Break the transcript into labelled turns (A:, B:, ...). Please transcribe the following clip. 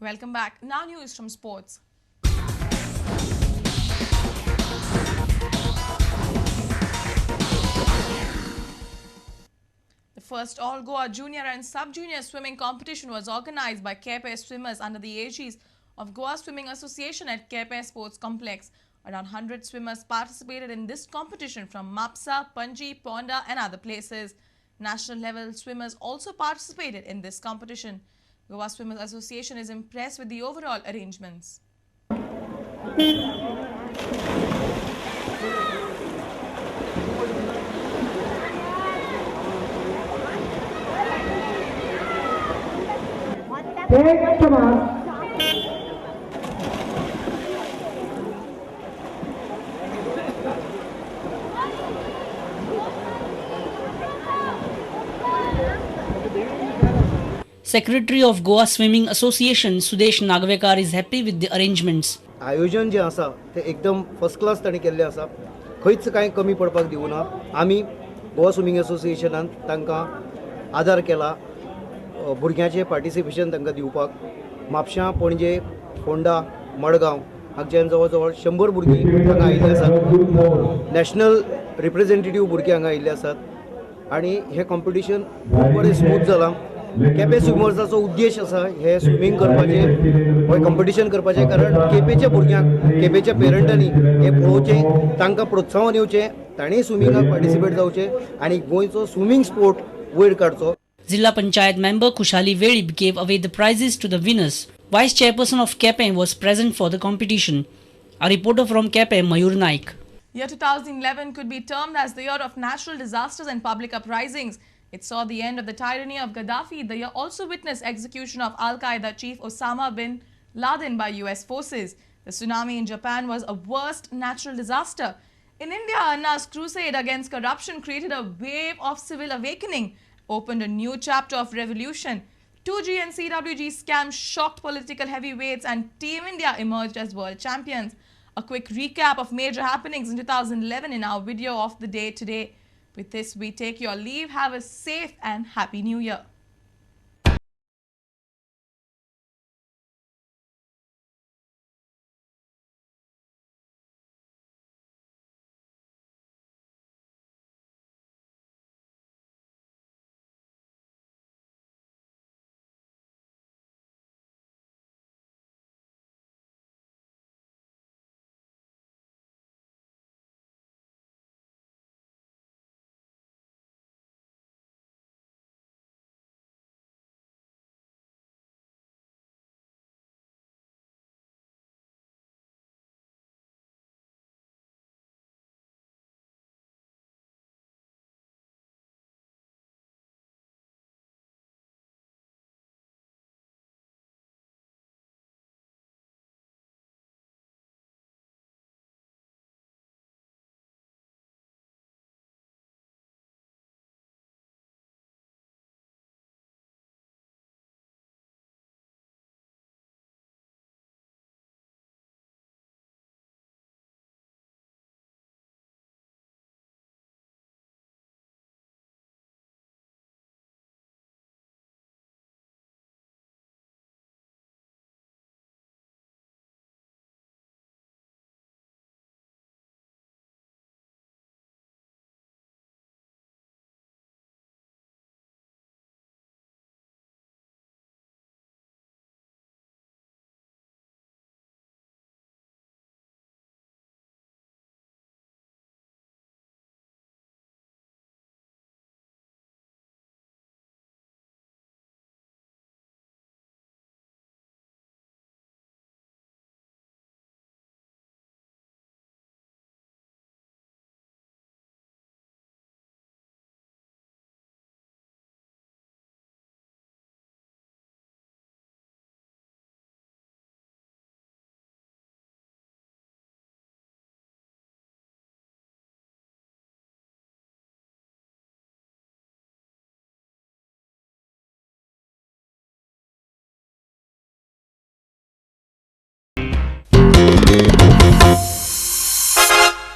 A: Welcome back. Now news from sports. The first All-Goa Junior and Sub-Junior swimming competition was organized by Kepe swimmers under the aegis of Goa Swimming Association at Kepe Sports Complex. Around 100 swimmers participated in this competition from Mapsa, Panji, Ponda and other places. National level swimmers also participated in this competition. Goa Swimmers Association is impressed with the overall arrangements.
B: Secretary of Goa Swimming Association Sudesh Nagvekar is happy with the arrangements.
C: आयोजन जे आसा ते एकदम first class तांणी केल्लें आसा. खंयच कांय कमी पडपाक दिवना. आमी गोवा स्विमींग एसोसिएशनान तांकां आदार केला भुरग्यांचें पार्टिसिपेशन तांकां दिवपाक. म्हापशां, पणजे, फोंडा, मडगांव हांगच्यान जवळ जवळ 100 भुरगीं हांगा आयिल्ले आसात. नॅशनल रिप्रेझेंटेटीव भुरगीं हांगा आयिल्ले आसात आनी हें कॉम्पिटिशन खूब बरें स्मूथ जालां. केपें स्विमर्साचो उद्देश आसा हे स्विमींग करपाचें हो कॉम्पिटिशन करपाचें कारण केपेच्या भुरग्यांक केपेच्या पेरंटांनी हे पळोवचें तांकां प्रोत्साहन येवचें तांणी स्विमींगाक पार्टिसिपेट जावचें आनी गोंयचो स्विमींग स्पोर्ट वयर काडचो.
B: Zilla Panchayat member Khushali Velib gave away the prizes to the winners. Vice chairperson of Kepe was present for the competition. A reporter from Kepe, Mayur Naik.
A: Year 2011 could be termed as the year of natural disasters and public uprisings. It saw the end of the tyranny of Gaddafi. The year also witnessed execution of Al-Qaeda chief Osama bin Laden by US forces. The tsunami in Japan was a worst natural disaster. In India, Anna's crusade against corruption created a wave of civil awakening, opened a new chapter of revolution. 2G and CWG scams shocked political heavyweights and Team India emerged as world champions. A quick recap of major happenings in 2011 in our video of the day today. With this, we take your leave. Have a safe and happy new year.